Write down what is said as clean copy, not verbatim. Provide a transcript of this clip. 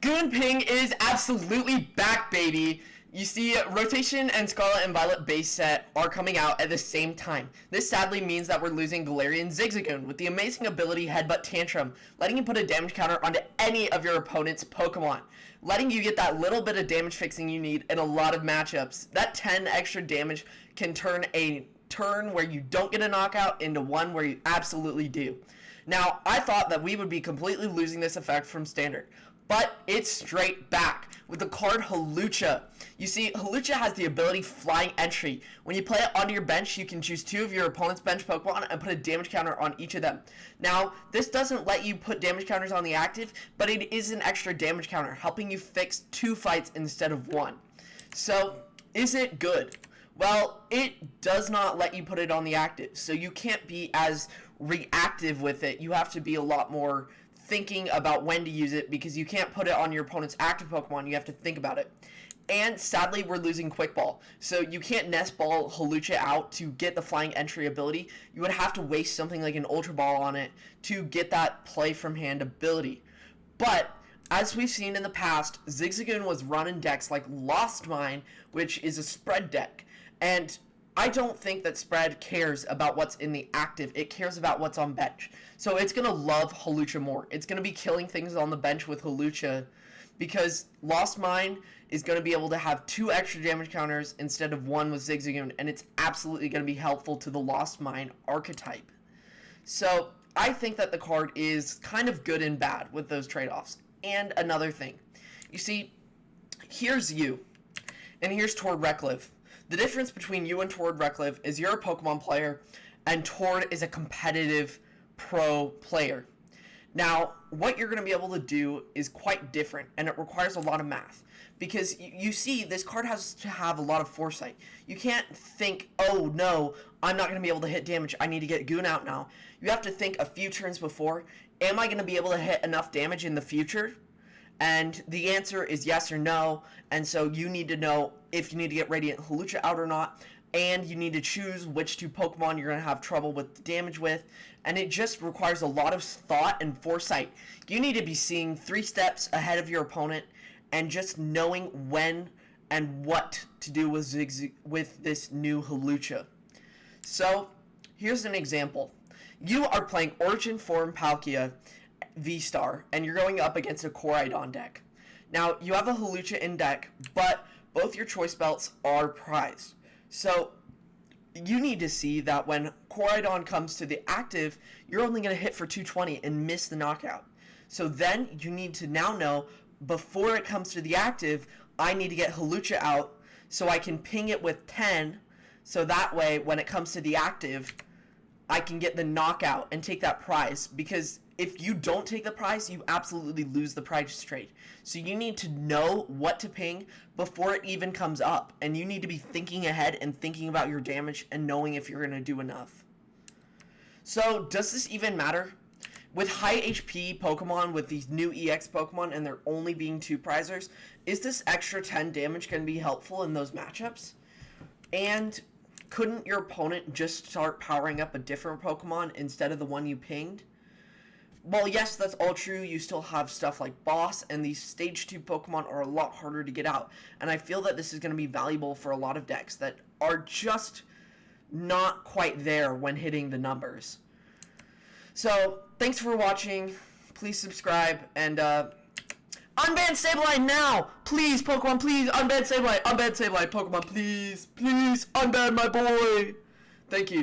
Goon Ping is absolutely back, baby! You see, Rotation and Scarlet and Violet base set are coming out at the same time. This sadly means that we're losing Galarian Zigzagoon with the amazing ability Headbutt Tantrum, letting you put a damage counter onto any of your opponent's Pokemon, letting you get that little bit of damage fixing you need in a lot of matchups. That 10 extra damage can turn a turn where you don't get a knockout into one where you absolutely do. Now, I thought that we would be completely losing this effect from Standard, but it's straight back with the card Hawlucha. You see, Hawlucha has the ability Flying Entry. When you play it onto your bench, you can choose 2 of your opponent's bench Pokemon and put a damage counter on each of them. Now, this doesn't let you put damage counters on the active, but it is an extra damage counter, helping you fix 2 fights instead of 1. So, is it good? Well, it does not let you put it on the active, so you can't be as reactive with it. You have to be a lot more thinking about when to use it, because you can't put it on your opponent's active Pokemon. You have to think about it. And sadly, we're losing Quick Ball, so you can't Nest Ball Hawlucha out to get the Flying Entry ability. You would have to waste something like an Ultra Ball on it to get that play from hand ability. But as we've seen in the past, Zigzagoon was running decks like Lost Mine, which is a spread deck. And I don't think that spread cares about what's in the active. It cares about what's on bench. So it's going to love Hawlucha more. It's going to be killing things on the bench with Hawlucha, because Lost Mine is going to be able to have 2 extra damage counters instead of 1 with Zigzagoon, and it's absolutely going to be helpful to the Lost Mine archetype. So I think that the card is kind of good and bad with those trade-offs. And another thing, you see, here's you, and here's Tord Reckless. The difference between you and Tord Reckless is you're a Pokemon player, and Tord is a competitive pro player. Now, what you're going to be able to do is quite different, and it requires a lot of math. Because you see, this card has to have a lot of foresight. You can't think, oh no, I'm not going to be able to hit damage, I need to get Goon out now. You have to think a few turns before, am I going to be able to hit enough damage in the future? And the answer is yes or no, and so you need to know if you need to get Radiant Hawlucha out or not, and you need to choose which 2 Pokemon you're going to have trouble with the damage with, and it just requires a lot of thought and foresight. You need to be seeing 3 steps ahead of your opponent, and just knowing when and what to do with this new Hawlucha. So, here's an example. You are playing Origin Form Palkia V-Star, and you're going up against a Koraidon deck. Now, you have a Hawlucha in deck, but both your choice belts are prized. So, you need to see that when Koraidon comes to the active, you're only going to hit for 220 and miss the knockout. So then, you need to now know, before it comes to the active, I need to get Hawlucha out so I can ping it with 10, so that way, when it comes to the active, I can get the knockout and take that prize, because if you don't take the prize, you absolutely lose the prize trade. So you need to know what to ping before it even comes up, and you need to be thinking ahead and thinking about your damage and knowing if you're going to do enough. So does this even matter? With high HP Pokemon, with these new EX Pokemon, and there only being 2 prizers, is this extra 10 damage going to be helpful in those matchups? And couldn't your opponent just start powering up a different Pokemon instead of the one you pinged? Well, yes, that's all true. You still have stuff like Boss, and these Stage 2 Pokemon are a lot harder to get out. And I feel that this is going to be valuable for a lot of decks that are just not quite there when hitting the numbers. So, thanks for watching. Please subscribe, and unban Sableye now! Please, Pokemon, please, unban Sableye, Pokemon, please, please, unban my boy! Thank you.